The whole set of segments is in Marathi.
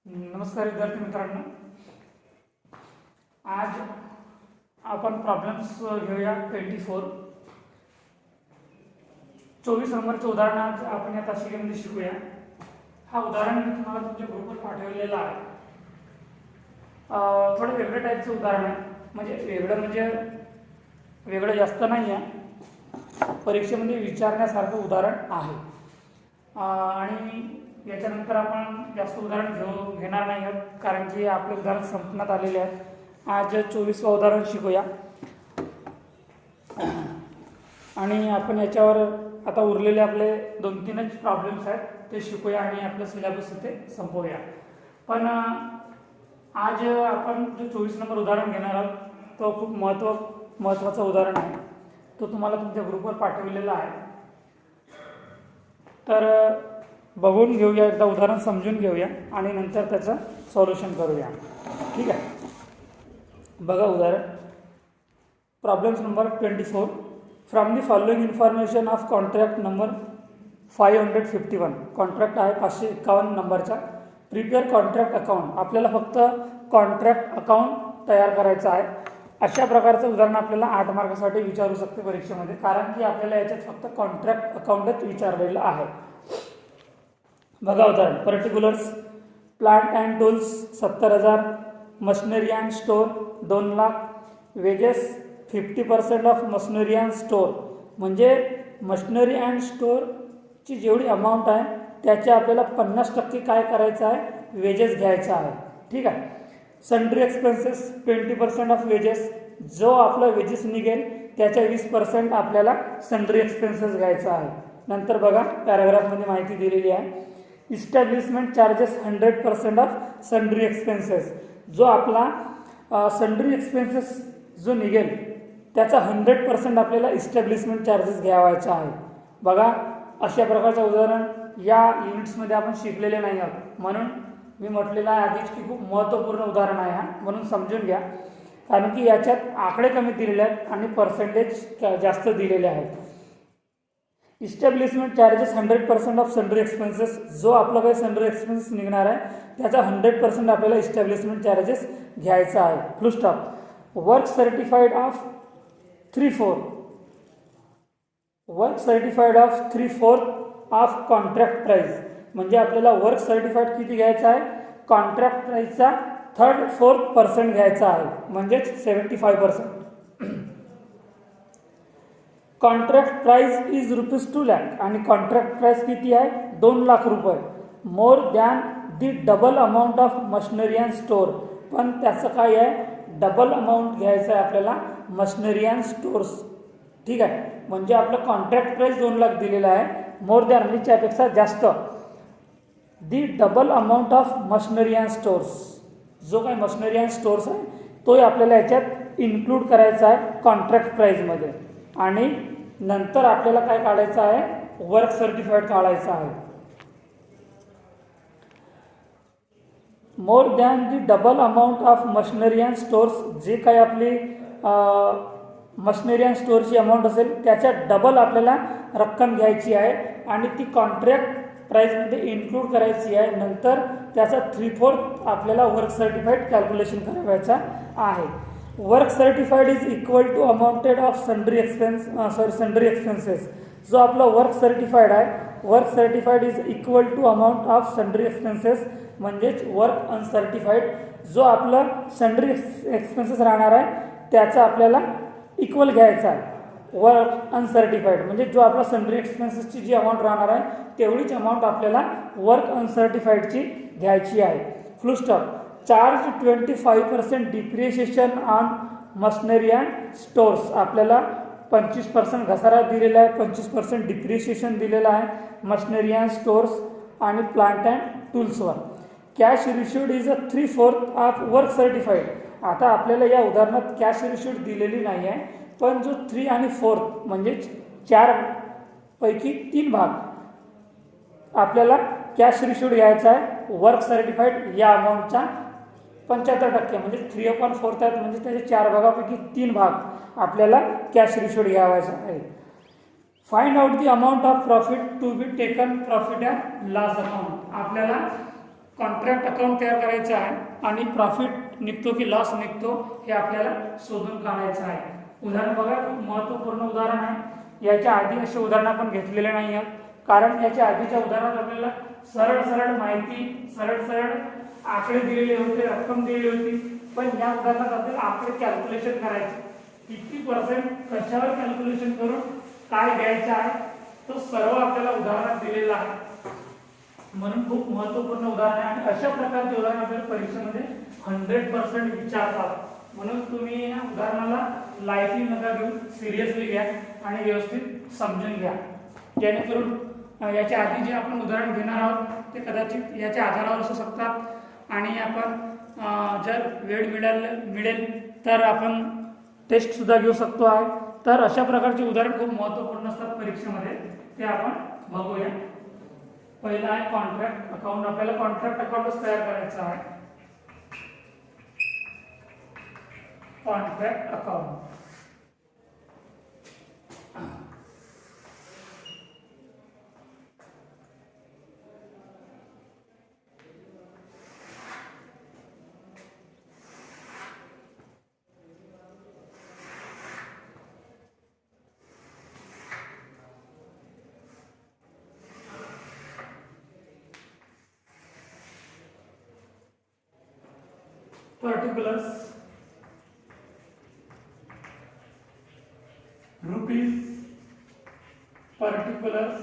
नमस्कार विद्यार्थी मित्रांनो, आज आपण प्रॉब्लेम्स घेऊया 24 नंबरचे उदाहरण आज आपण या तासिकेमध्ये शिकूया। हा उदाहरण मी तुम्हाला तुमच्या ग्रुपवर पाठवलेला आहे। थोडं वेगळं टाईपचं उदाहरण आहे, म्हणजे वेगळं जास्त नाही आहे, परीक्षेमध्ये विचारण्यासारखं उदाहरण आहे। आणि याच्यानंतर आपण जास्त उदाहरण घेणार नाही आहोत, कारण की आपले उदाहरण संपण्यात आलेले आहेत। आज 24वा उदाहरण शिकूया आणि आपण याच्यावर आता उरलेले आपले 2-3 प्रॉब्लेम्स आहेत ते शिकूया आणि आपलं सिलेबस इथे संपवूया। पण आज आपण जो 24 नंबर उदाहरण घेणार आहोत तो खूप महत्त्वाचं उदाहरण आहे। तो तुम्हाला तुमच्या ग्रुपवर पाठवलेला आहे, तर बघून घेऊया, एकदा उदाहरण समजून घेऊया आणि नंतर त्याचं सॉल्युशन करूया। ठीक आहे, बघा उदाहरण problems number 24। From the following information of contract number 551, contract आहे 551 नंबरचा। प्रिपेअर कॉन्ट्रॅक्ट अकाउंट, आपल्याला फक्त कॉन्ट्रॅक्ट अकाउंट तयार करायचं आहे। अशा प्रकारचं उदाहरण आपल्याला 8 मार्कासाठी विचारू शकते परीक्षेमध्ये, कारण की आपल्याला याच्यात फक्त कॉन्ट्रॅक्ट अकाउंटच विचारलेलं आहे। बघा उदाहरण, particulars plant and tools 70,000, machinery and store 2 lakh, wedges 50% of machinery and store, म्हणजे मशिनरी अँड स्टोरची जेवढी अमाऊंट आहे त्याचे आपल्याला 50% काय करायचं आहे, वेजेस घ्यायचं आहे। ठीक आहे, सन्ड्री एक्सपेन्सेस 20% ऑफ वेजेस, जो आपला वेजेस निघेल त्याच्या 20% आपल्याला सन्ड्री एक्सपेन्सेस घ्यायचा आहे। नंतर बघा पॅराग्राफमध्ये माहिती दिलेली आहे, establishment charges 100% of sundry expenses, जो आपला सन्ड्री एक्सपेन्सेस जो निघेल त्याचा 100% आपल्याला इस्टॅब्लिशमेंट चार्जेस घ्यावायचा आहे। बघा अशा प्रकारचं उदाहरण या युनिट्समध्ये आपण शिकलेले नाही आहोत, म्हणून मी म्हटलेलं आहे आधीच की खूप महत्त्वपूर्ण उदाहरण आहे हा, म्हणून समजून घ्या, कारण की याच्यात आकडे कमी दिलेले आहेत आणि पर्सेंटेज जास्त दिलेले आहेत। Establishment charges 100% of sundry expenses, जो आपला काही सन्ड्री एक्सपेन्सेस निघणार आहे त्याचा 100% आपल्याला इस्टॅब्लिशमेंट चार्जेस घ्यायचा आहे। Full stop. Work certified of 3/4, work certified of 3/4 of contract price, म्हणजे आपल्याला वर्क सर्टिफाईड किती घ्यायचा आहे, कॉन्ट्रॅक्ट प्राइसचा 3/4% घ्यायचा आहे, म्हणजेच 75%। कॉन्ट्रॅक्ट प्राइस इज ₹2 लाख आणि कॉन्ट्रॅक्ट प्राइस किती आहे, 2 लाख रुपये, more than the double amount of machinery and store, पण त्याचं काय आहे, डबल अमाऊंट घ्यायचं आहे आपल्याला मशिनरी अँड स्टोर्स। ठीक आहे, म्हणजे आपलं कॉन्ट्रॅक्ट प्राइस 2 लाख दिलेलं आहे, मोर दॅन म्हणजे त्यापेक्षा जास्त the double amount of machinery and stores, जो काही मशिनरी अँड स्टोर्स आहे तोही आपल्याला याच्यात इन्क्लूड करायचा आहे कॉन्ट्रॅक्ट प्राइसमध्ये। आणि नंतर आपल्याला काय काढायचं आहे, वर्क सर्टिफाईड काढायचं आहे। More than the double amount of machinery and stores, जे काही आपली मशिनरी अँड स्टोअरची अमाऊंट असेल त्याच्या डबल आपल्याला रक्कम घ्यायची आहे आणि ती कॉन्ट्रॅक्ट प्राइसमध्ये इन्क्लूड करायची आहे। नंतर त्याचा 3/4 आपल्याला वर्क सर्टिफाईड कॅल्क्युलेशन करायचा आहे। Work certified is equal to amounted of sundry expenses, जो आपला वर्क सर्टिफाईड आहे, work certified is equal to amount of sundry expenses, म्हणजेच वर्क अनसर्टिफाईड, जो आपला सन्ड्री एक्सपेन्सेस राहणार आहे त्याचा आपल्याला इक्वल घ्यायचा आहे वर्क अनसर्टिफाईड, म्हणजे जो आपला सन्ड्री एक्सपेन्सेसची जी अमाऊंट राहणार आहे तेवढीच अमाऊंट आपल्याला वर्क अनसर्टिफाईडची घ्यायची आहे। Full stop. Charge 25% depreciation on machinery and stores, आपल्याला 25% घसारा दिलेला आहे, 25% डिप्रिशिएशन दिलेला आहे मशिनरी अँड स्टोर्स आणि प्लांट अँड टूल्सवर। Cash received is 3/4 of work certified, आता आपल्याला या उदाहरणात कॅश रिसिव्ड दिलेली नाही आहे, पण जो 3 आणि 4 म्हणजे 4 पैकी 3 भाग आपल्याला कॅश रिसिव्ड घ्यायचा आहे वर्क सर्टिफाईड या अमाऊंटचा 75%, म्हणजे 3/4 आहेत, म्हणजे त्याचे 4 भागापैकी 3 भाग आपल्याला कॅश रिसिव्ड घ्यावायचा आहे। Find out the amount of profit to be taken profit and loss account, आपल्याला कॉन्ट्रॅक्ट अकाउंट तयार करायचं आहे आणि प्रॉफिट निघतो की लॉस निघतो हे आपल्याला शोधून काढायचं आहे. उदाहरण बघा, खूप महत्त्वपूर्ण उदाहरण आहे. याच्या आधी असे उदाहरण आपण घेतलेले नाही आहेत, कारण याच्या आधीच्या उदाहरणात आपल्याला सरळ सरळ माहिती, सरळ सरळ आकडे दिलेले होते, रक्कम दिलेली होती. पण या उदाहरणात आपल्याला आकडे कॅल्क्युलेशन करायचे, किती पर्सेंट कशावर कॅल्क्युलेशन करून काय घ्यायचं आहे तो सर्व आपल्याला उदाहरणात दिलेला आहे. म्हणून खूप महत्त्वपूर्ण उदाहरण आहे आणि अशा प्रकारचे उदाहरण आपल्याला परीक्षेमध्ये 100% विचारतात. म्हणून तुम्ही या उदाहरणाला लाईटली नका घेऊन सिरियसली घ्या आणि व्यवस्थित समजून घ्या, जेणेकरून याच्या आधी जे आपण उदाहरण घेणार आहोत ते कदाचित याच्या आधारावर असू शकतात आणि आपण जर वेळ मिळेल तर आपण टेस्टसुद्धा घेऊ शकतो आहे. तर अशा प्रकारचे उदाहरण खूप महत्त्वपूर्ण असतात परीक्षेमध्ये, ते आपण बघूया. पहिला आहे कॉन्ट्रॅक्ट अकाउंट. आपल्याला कॉन्ट्रॅक्ट अकाउंटच तयार करायचं आहे. Contract account particulars rupees, particulars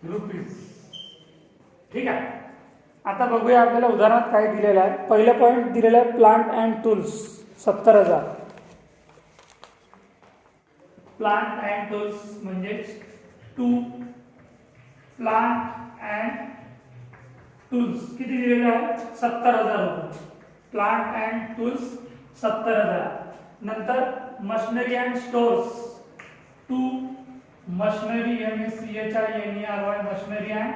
rupees. ठीक आहे. आता बघूया आपल्याला उदाहरणात काय दिलेलं आहे. पहिलं पॉईंट दिलेलं आहे plant and tools 70,000. Plant and tools म्हणजे टू प्लांट अँड टूल्स किती दिलेले आहे 70,000 रुपये. Plant and tools 70,000. नंतर machinery and stores to machinery MSCHINERY machinery and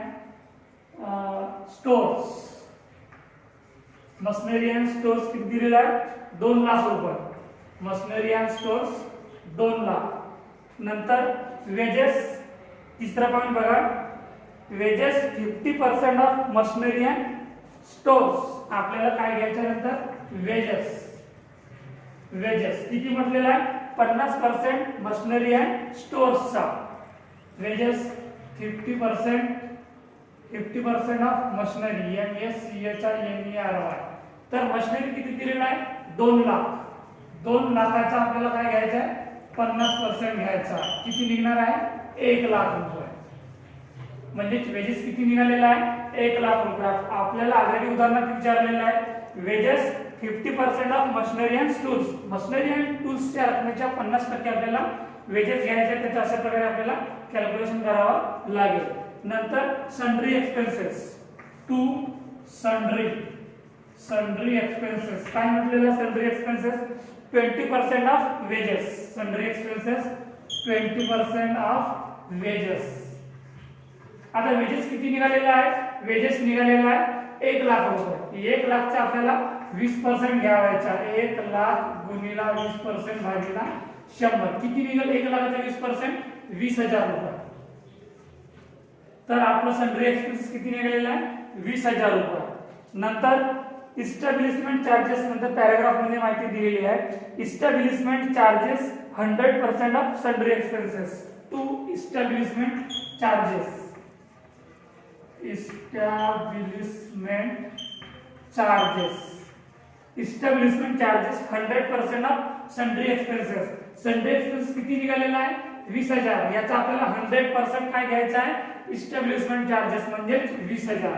stores. Machinery and stores किती दिलेला आहे 2 लाख रुपये. Machinery and stores 2 lakh. नंतर वेजेस, तिसरा पॉईंट बघा, wages 50% of machinery and stores. आपल्याला काय घ्यायचं नंतर वेजेस. वेजेस किती म्हटलेला आहे 50% मशिनरी अँड स्टोर्सचा. Wages 50% of machinery MSCHINERY. तर मशिनरी किती दिलेला आहे 2 लाख. 2 लाखाचा आपल्याला काय घ्यायचं आहे 50% घ्यायचा. किती निघणार आहे 1 लाख रुपये. म्हणजे वेजेस किती निघालेला आहे 1 लाख रुपये. आपल्याला ऑलरेडी उदाहरणात विचारलेलं आहे wages 50% of machinery and tools. Machinery and टूल्सच्या रकमेच्या 50% आपल्याला वेजेस घ्यायचे. त्याच्या अशा प्रकारे आपल्याला कॅल्क्युलेशन करावं लागेल. नंतर sundry expenses to sundry expenses. काय म्हटलेलं sundry expenses 20% of wages. Sundry expenses 20% of wages. आता वेजेस किती निघालेला आहे वेजेस निघालेला आहे 1 लाख रुपये. 1 लाखचा आपल्याला 20% घ्यावायचा. 1 लाख गुणिला 20% भागिला 100 किती निघेल 1 लाखाचा 20% 20,000 रुपये. तर आपलं सन्ड्री एक्सपेन्स किती निघालेला आहे 20,000 रुपये. नंतर इस्टॅब्लिशमेंट चार्जेस, नंतर पॅराग्राफ मध्ये माहिती दिलेली आहे. Establishment charges 100% of sundry expenses to establishment charges. Establishment charges 100% of sundry expenses. Sundry expense किती निघालेला आहे 20,000. याचा आपल्याला 100% काय घ्यायचं आहे इस्टॅब्लिशमेंट चार्जेस म्हणजे 20,000.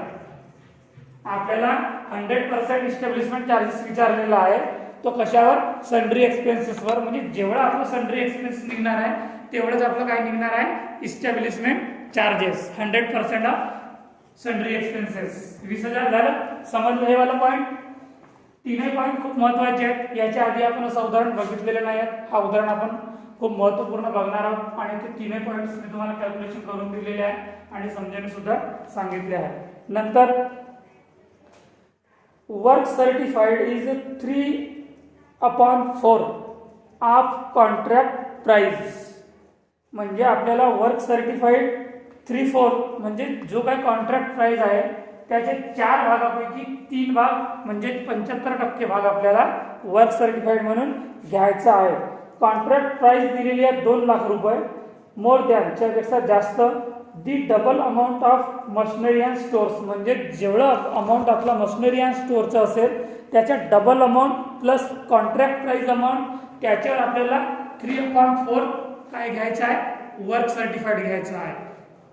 आपल्याला 100% इस्टॅब्लिशमेंट चार्जेस विचारलेला आहे. तो कशावर सन्ड्री एक्सपेन्सेसवर. म्हणजे जेवढा आपलं सन्ड्री एक्सपेन्स निघणार आहे तेवढंच आपलं काय निघणार आहे establishment charges 100% of sundry expenses. 20,000 झालं. समजलं हे वाला पॉईंट. तीनही पॉईंट खूप महत्वाचे आहेत. याच्या आधी आपण असं उदाहरण बघितलेलं नाही आहे. हा उदाहरण आपण खूप महत्त्वपूर्ण बघणार आहोत आणि ते तीनही पॉईंट्स मी तुम्हाला कॅल्क्युलेशन करून दिलेले आहे आणि समजावून सुद्धा सांगितले आहे. नंतर work certified is 3/4 of contract price. म्हणजे आपल्याला वर्क सर्टिफाइड 3/4 म्हणजे जो काय कॉन्ट्रॅक्ट प्राइस आहे त्याचे 4 भागापैकी 3 भाग म्हणजे 75% भाग आपल्याला वर्क सर्टिफाईड म्हणून घ्यायचा आहे. कॉन्ट्रॅक्ट प्राइस दिलेली आहे 2 लाख रुपये. मोर दॅन च्यापेक्षा जास्त the double amount of machinery and stores म्हणजे जेवढं अमाऊंट आपला मशिनरी अँड स्टोअरचं असेल त्याच्या double amount plus contract price amount त्याच्यावर आपल्याला 3/4 काय घ्यायचं आहे वर्क सर्टिफाईड घ्यायचं आहे.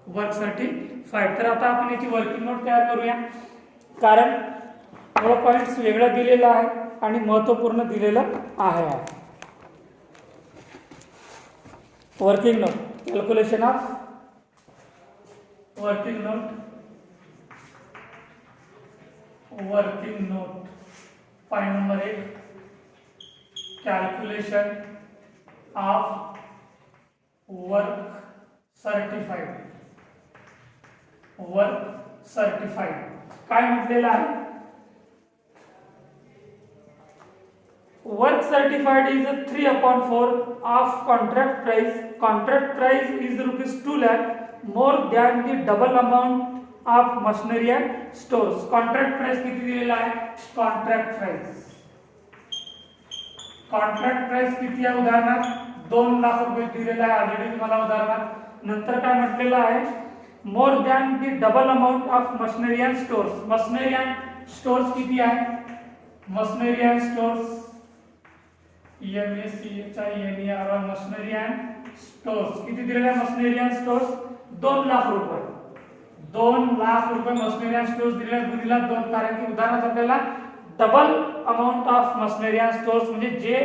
Work certified. तर आता आपण याची वर्किंग नोट तयार करूया कारण थोडं पॉईंट्स वेगळं दिलेलं आहे आणि महत्त्वपूर्ण दिलेलं आहे. Working note calculation of working note point number 1 calculation of work certified. काय म्हटलेलं आहे work certified is 3/4 of contract price. Contract price is ₹2 lakh more than the double amount of machinery and stores. Contract price किती दिलेला आहे कॉन्ट्रॅक्ट प्राइस किती आहे उदाहरणार्थ 2 लाख रुपये दिलेला आहे ऑलरेडी तुम्हाला उदाहरणार्थ. नंतर काय म्हटलेलं आहे more than the double amount of machinery and stores. Machinery and stores किती आहे machinery and stores MACHINER machinery and stores किती दिलेला आहे मशिनरी अँड स्टोर्स 2 लाख रुपये. 2 लाख रुपये मशिनरी अँड स्टोर्स दिलेला गुणिला 2 कारण की उदाहरणार्थ आपल्याला double amount of machinery and stores म्हणजे जे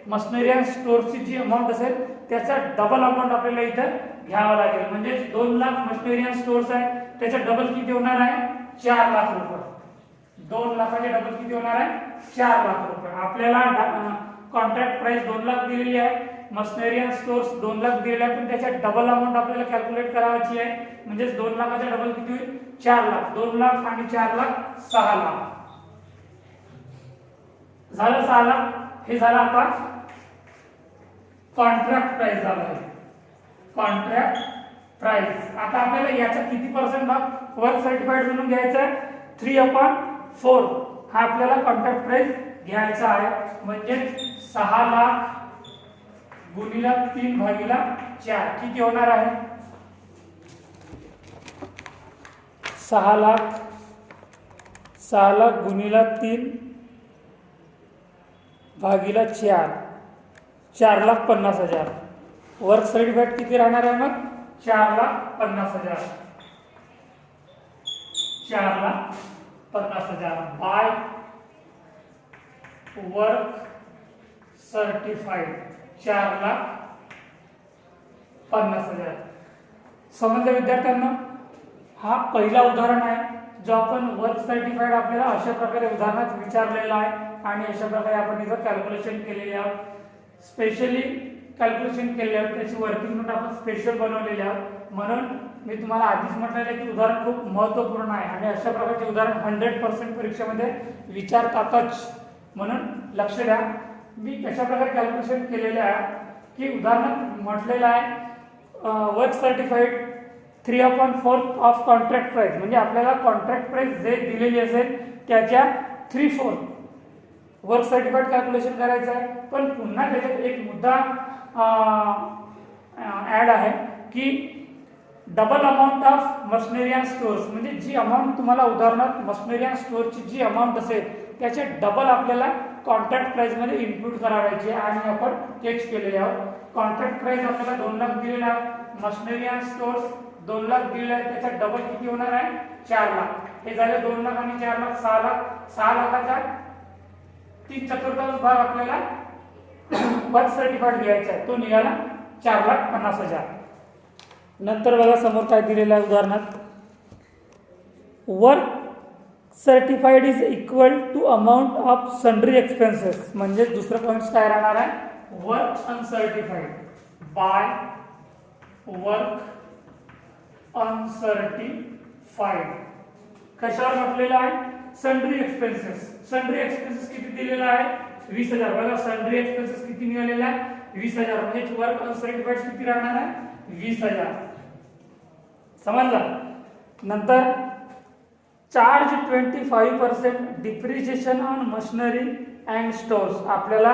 मशिनरी अँड स्टोर्सची जी अमाउंट असेल त्याचा डबल अमाउंट आपल्याला इथं घ्यावा लागेल. म्हणजे 2 लाख मशिनरी अँड स्टोर्स आहे त्याचा डबल किती होणार आहे 4 लाख रुपये. 2 लाखाचे डबल किती होणार आहे 4 लाख रुपये. आपल्याला कॉन्ट्रॅक्ट प्राइस 2 लाख दिलेली आहे मशिनरी अँड स्टोर्स 2 लाख दिलेले आहे पण त्याच्या डबल अमाउंट आपल्याला कॅल्क्युलेट करायची आहे. म्हणजे 2 लाखाचा डबल किती होईल 4 लाख. 2 लाख आणि 4 लाख 6 लाख झालं. 6 लाख हे झालं आता कॉन्ट्रॅक्ट प्राइस झालं आहे. Contract price. आता आपल्याला याचा किती % भाग वर्क सर्टिफाइड म्हणून घ्यायचा आहे 3/4 हा आपल्याला कॉन्ट्रॅक्ट प्राइस घ्यायचा आहे. म्हणजे 6 लाख गुणिला 3/4 किती होणार आहे 6 लाख गुणिला 3/4 4,50,000. वर्क सर्टिफाइड किती राहणार आहे मग 4,50,000. 4,50,000 बाय वर्क सर्टिफाइड 4,50,000. समजलं विद्यार्थ्यांना. हा पहिला उदाहरण आहे जो आपण वर्क सर्टिफाइड आपल्याला अशा प्रकारे उदाहरणात विचारलेला आहे आणि अशा प्रकारे आपण इथं कॅल्क्युलेशन केलेले आहोत. स्पेशली कॅल्क्युलेशन केले आहे त्याची वर्किंग नोट आपण स्पेशल बनवलेली आहोत. म्हणून मी तुम्हाला आधीच म्हटलेलं आहे की उदाहरण खूप महत्त्वपूर्ण आहे आणि अशा प्रकारचे उदाहरण 100% परीक्षेमध्ये विचारतातच. म्हणून लक्ष द्या. मी कशा प्रकारे कॅल्क्युलेशन केलेले आहे की उदाहरणात म्हटलेलं आहे work certified 3/4 of contract price म्हणजे आपल्याला कॉन्ट्रॅक्ट प्राइस जे दिलेली असेल त्याच्या 3/4 वर्क सर्टिफाइड कॅल्क्युलेशन करायचं आहे. पण पुन्हा त्याच्यात एक मुद्दा ॲड आहे की double amount of machinery and stores म्हणजे जी अमाऊंट तुम्हाला उदाहरणार्थ मशिनरी अँड स्टोअरची जी अमाऊंट असेल त्याचे डबल आपल्याला कॉन्ट्रॅक्ट प्राइसमध्ये इन्क्लूड करावायची आणि आपण तेच केलेले आहोत. कॉन्ट्रॅक्ट प्राइस आपल्याला 2 लाख दिलेला आहे मशिनरी अँड स्टोअर्स 2 लाख दिलेला आहे त्याचा डबल किती होणार आहे 4 लाख. हे झाले 2 लाख आणि 4 लाख 6 लाख. 6 लाखाचा 3/4 भाग आपल्याला वर्क सर्टिफाइड घ्यायचा आहे तो निघाला 4,50,000. नंतर बघा समोर काय दिलेलं आहे उदाहरणार्थ work certified is equal to amount of sundry expenses म्हणजे दुसरं पॉईंट काय राहणार आहे work uncertified by work uncertified. कशावर म्हटलेलं आहे सन्ड्री एक्सपेन्सेस. सन्ड्री एक्सपेन्सेस किती दिलेला आहे 20,000. बघा सन्ड्री एक्सपेन्सेस किती निघालेला आहे 20,000 म्हणजे वर्क अनसर्टिफाइड किती राहणार आहे 20,000. समजलं. नंतर charge 25% depreciation on machinery and stores. आपल्याला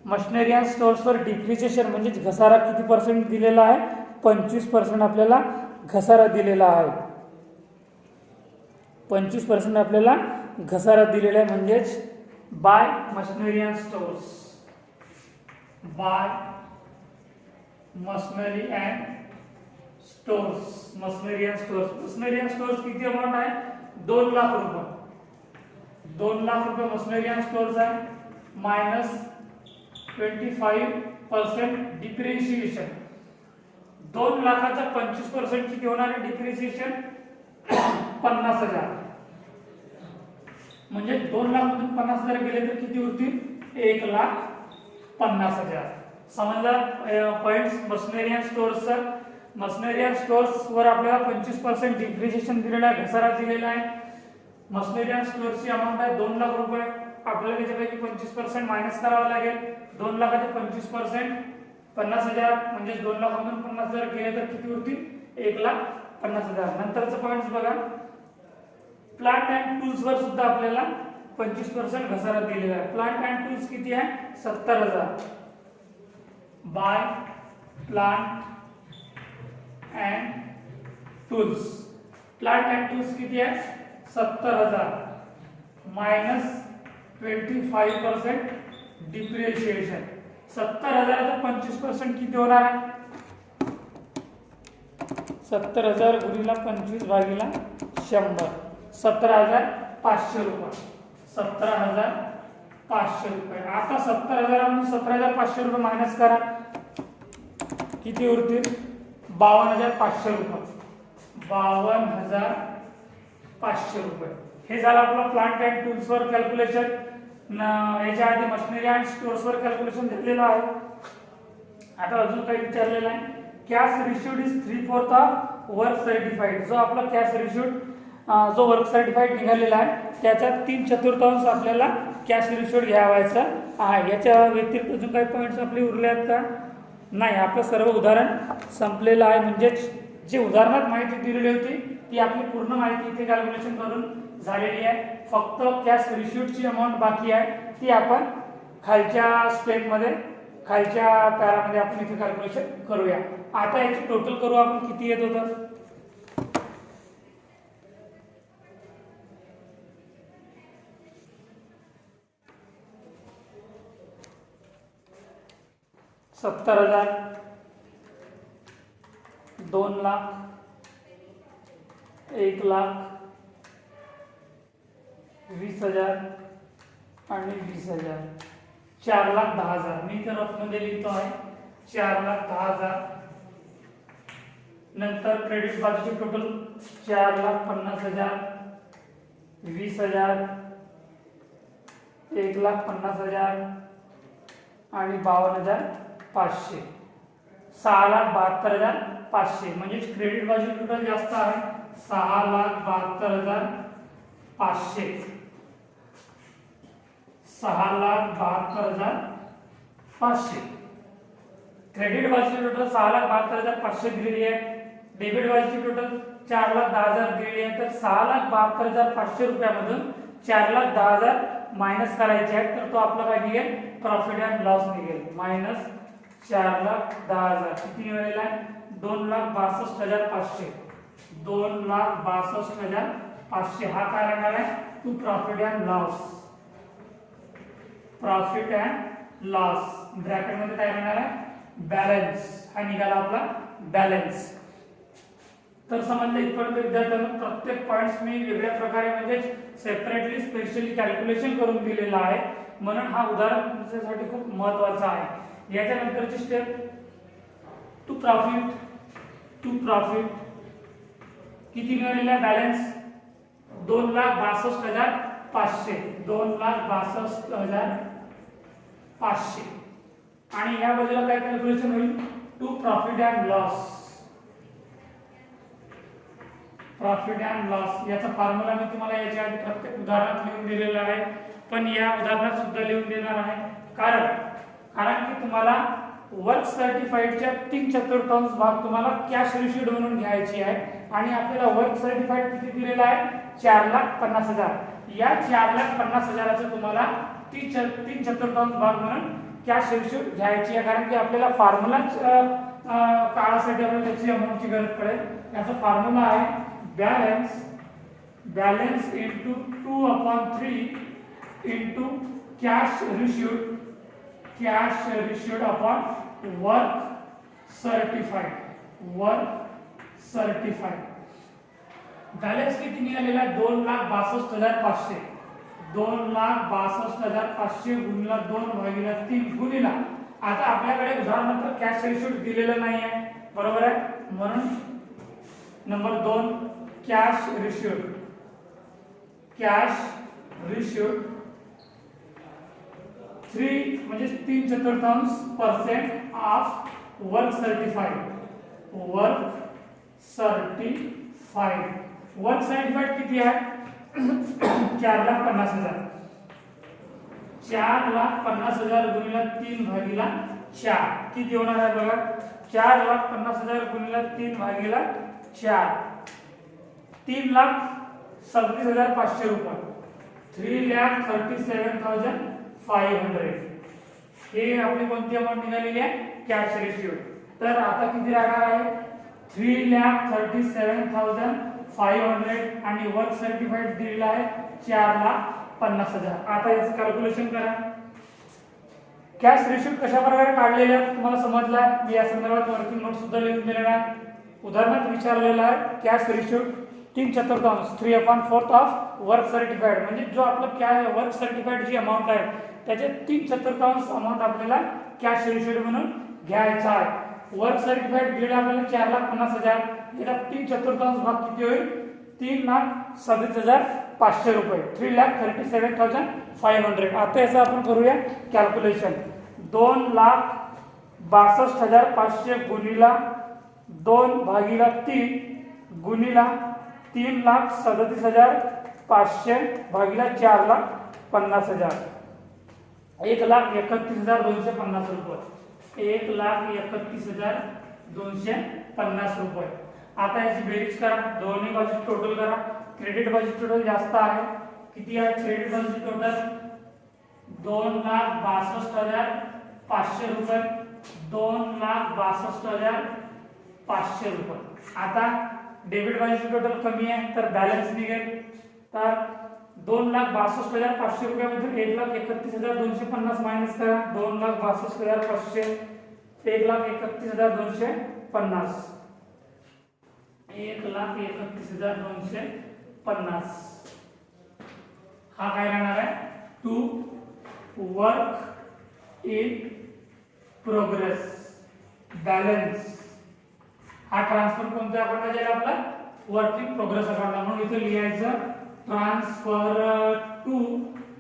मशिनरी अँड स्टोर्सवर डिप्रिशिएशन म्हणजे घसारा किती पर्सेंट दिलेला आहे? 25% आपल्याला घसारा दिलेला आहे. 25% आपल्याला घसारा दिलेला आहे. म्हणजेच by machinery and stores, by machinery and stores, machinery and stores. Machinery and stores किती अमाउंट आहे? 2 लाख रुपये. 2 लाख रुपये मशिनरी अँड स्टोर्स आहे, मायनस 25% डिप्रिशिएशन. 2 लाखाचा 25% किती होणार आहे डिप्रिशिएशन? 50,000. म्हणजे 2 लाख मधून 50,000 गेले तर किती उरतील? 1,50,000. समजलं पॉइंट्स मशिनरी अँड स्टोर्सचा. मशिनरी अँड स्टोर्स वर आपल्याला 25% डिप्रिशिएशन दिलेला आहे, घसारा दिलेला आहे. मशिनरी अँड स्टोर्सची अमाऊंट आहे 2 लाख रुपये. आपल्याला त्याच्यापैकी 25% मायनस करावं लागेल. 2 लाखाचे 25% 50,000, म्हणजे 2 लाखामधून 50,000 गेले तर किती उरतील? 1,50,000. नंतरचं पॉइंट्स बघा. प्लांट अँड टूल्स वर सुद्धा आपल्याला 25% घसारा दिलेला आहे. प्लांट अँड टूल्स किती आहे? 70,000. By plant and tools. Plant and tools किती आहे? 70,000 मायनस 25% डिप्रिशिएशन. 70,000चा 25% किती होणार आहे? 70,000 गुणिले 25 भागिले 100, 17,500 रुपये. 17,500 रुपये. आता 70,000 मधून 17,500 रुपये मायनस करा, किती उरतील? 52,500 रुपये. 52,500 रुपये. हे झालं आपलं प्लांट अँड टूल्स वर कॅल्क्युलेशन. याच्या आधी मशिनरी अँड स्टोर्स वर कॅल्क्युलेशन झालेलं आहे. आता अजून काही विचारलेलं आहे. Cash received is 3/4 of work certified. जो आपला कॅश रिसिव्ड जो वर्क सर्टिफाईड निघालेला आहे त्याचा 3/4 आपल्याला कॅश रिसिव्ड घ्यावायचा आहे. याच्या व्यतिरिक्त अजून काही पॉईंट्स आपले उरले आहेत का? नाही. आपलं सर्व उदाहरण संपलेलं आहे. म्हणजेच जी उदाहरणात माहिती दिलेली होती ती आपली पूर्ण माहिती इथे कॅल्क्युलेशन करून झालेली आहे. फक्त कॅश रिसिव्डची अमाऊंट बाकी आहे, ती आपण खालच्या स्टेपमध्ये, खालच्या पॅरामध्ये आपण इथे कॅल्क्युलेशन करूया. आता याची टोटल करू आपण. किती येत होतं? 70,000, 2 लाख, 1 लाख, 20,000 आणि 20,000. 4,10,000. मी तर रफमध्ये लिहितो आहे 4,10,000. नंतर क्रेडिट बाजूची टोटल 4,50,000, 20,000, 1,50,000 आणि 52,500. 6,72,500. म्हणजे क्रेडिट बाजू टोटल जास्त आहे 6,72,500. 6,72,500. क्रेडिट बाजूची टोटल 6,72,500 दिलेली आहे. डेबिट बाजूची टोटल 4,10,000 दिलेली आहे. तर 6,72,500 रुपयामधून 4,10,000 मायनस करायचे आहेत. तर तो आपला काय निघेल? प्रॉफिट अँड लॉस निघेल. मायनस 4,10,000 किती मिळालेला आहे? 2,62,500. 2,62,500. हा काय राहणार आहे? To profit and loss. Profit and loss bracket मध्ये काय राहणार आहे? बॅलन्स. हा निघाला आपला बॅलन्स. तर समजलं इथपर्यंत विद्यार्थ्यांना प्रत्येक पॉइंट्स मी वेगळ्या प्रकारे म्हणजे सेपरेटली स्पेशली कॅल्क्युलेशन करून दिलेला आहे. म्हणून हा उदाहरण तुमच्यासाठी खूप महत्त्वाचा आहे. याच्यानंतरची step to profit. To profit किती मिळालेला आहे बॅलन्स? 2,62,500. 2,62,500. आणि या बाजूला काय कॅल्क्युलेशन होईल? To profit and loss. Profit and loss याचा फॉर्म्युला मी तुम्हाला याच्या आधी प्रत्येक उदाहरणात लिहून दिलेला आहे, पण या उदाहरणात सुद्धा लिहून देणार आहे. कारण की तुम्हाला वर्क सर्टिफाईडच्या 3/4 भाग तुम्हाला कॅश रिसीव्ड म्हणून घ्यायची आहे आणि आपल्याला वर्क सर्टिफाईड किती दिलेला आहे 4,50,000. या 4,50,000चं तुम्हाला 3/4 भाग म्हणून कॅश रिसीव्ड घ्यायची आहे. कारण की आपल्याला फॉर्म्युला काळासाठी आपल्याला त्याची अमाऊंटची गरज पडेल. याचा फॉर्म्युला आहे balance into 2/3 into cash received upon work certified. Balance किती निघालेला आहे 2,62,500. 2,62,500 गुणिला 2/3 गुणिला. आता आपल्याकडे उदाहरणार्थ कॅश रिसीव्ड दिलेलं नाही आहे, बरोबर आहे. म्हणून नंबर 2 कॅश रिसीव्ड 3 म्हणजे 3/4% of work certified. Work certified किती आहे 4,50,000. 4,50,000 गुणिला 3/4 किती होणार आहे बघा. 4,50,000 गुणिला 3/4 3,37,500 रुपये. 3,37,500 हे आपली कोणती अमाऊंट निघालेली आहे कॅश रिसीव्ड. तर आता किती राहणार आहे 3,37,500 आणि वर्क सर्टिफाईड दिलेला आहे 4,50,000. आता याचं कॅल्क्युलेशन करा. कॅश रिसीव्ड कशा प्रकारे काढलेले आहे तुम्हाला समजला आहे. मी या संदर्भात वर्किंग नोट सुद्धा लिहून दिलेला आहे. उदाहरणार्थ विचारलेला आहे cash received 3/4 3/4 of work certified म्हणजे जो आपलं वर्क सर्टिफाईड जी अमाऊंट आहे त्याचे 3/4 अमाऊंट आपल्याला कॅश रिसीव्ड म्हणून घ्यायचा आहे. वर्क सर्टिफाईड दिलेला आपल्याला 4,50,000. याचा 3/4 भाग किती होईल 3,37,500 रुपये. 3,37,500. आता याचं आपण करूया कॅल्क्युलेशन. 2,62,500 गुणिला 2/3 गुणिला 3,37,500 भागिला 4,50,000 1,31,250 रुपये. 1,31,250 रुपये. आता याची बेरीज करा. दोन्ही बाजू टोटल करा. क्रेडिट बाजू टोटल जास्त आहे. किती आहे क्रेडिट बाजू टोटल 2,62,500 रुपये. 2,62,500 रुपये. आता डेबिट बाजूची टोटल कमी आहे तर बॅलन्स निघेल. तर 2,62,500 रुपयामधून 1,31,250 मायनस करा. 2,62,500 1,31,250 1,31,250 हा काय राहणार आहे to work in progress balance. हा ट्रान्सफर कोणत्या अकाउंटला जाईल आपला वर्क इन प्रोग्रेस अकाउंटला. म्हणून इथे लिहायचं transfer to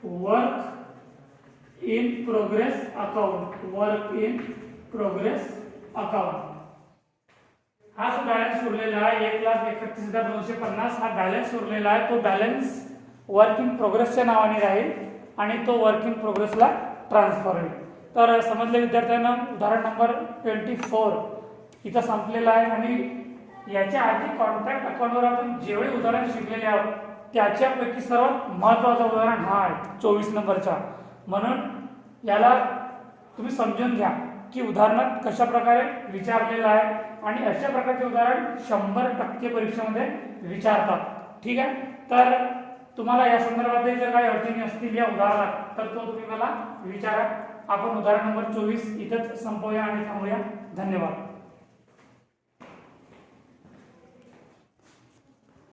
work in progress account. Work in progress account. हा जो बॅलन्स उरलेला आहे 1,31,250 हा बॅलन्स उरलेला आहे. तो बॅलन्स वर्क इन प्रोग्रेसच्या नावाने राहील आणि तो वर्क इन प्रोग्रेसला ट्रान्सफर होईल. तर समजले विद्यार्थ्यांना. उदाहरण नंबर 24 इथं संपलेलं आहे आणि याच्या आधी कॉन्ट्रॅक्ट अकाउंटवर आपण जेवढे उदाहरण शिकलेले आहोत त्याच्यापैकी सर्वात महत्त्वाचं उदाहरण हा आहे 24 नंबरचा. म्हणून याला तुम्ही समजून घ्या की उदाहरणात कशा प्रकारे विचारलेलं आहे आणि अशा प्रकारचे उदाहरण 100% परीक्षेमध्ये विचारतात. ठीक आहे. तर तुम्हाला या संदर्भात जर काही अडचणी असतील या उदाहरणात तर तो तुम्ही मला विचारा. आपण उदाहरण नंबर 24 इथंच संपवूया आणि थांबूया. धन्यवाद.